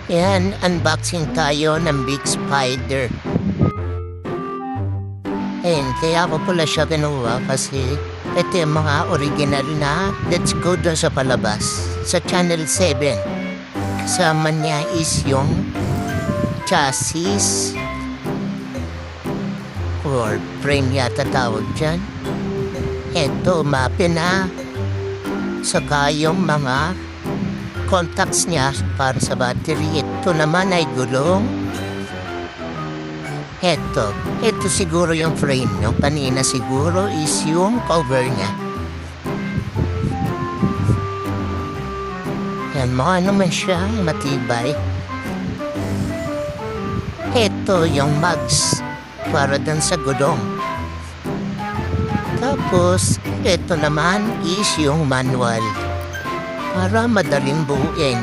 Yan, unboxing tayo ng Big Spider. Ayun, kaya ako pala siya kinuha kasi ito yung mga original na Let's Go dun sa palabas sa Channel 7. Kasama niya is yung chassis or frame yata tawag dyan. Ito, mape na. Saka yung mga contacts niya para sa battery. Ito naman ay gulong. Ito siguro yung frame. Yung kanina siguro is yung cover niya. Yan, mga naman siya, matibay. Ito yung mugs para dun sa gulong. Tapos, ito naman is yung manual para madaling buuin.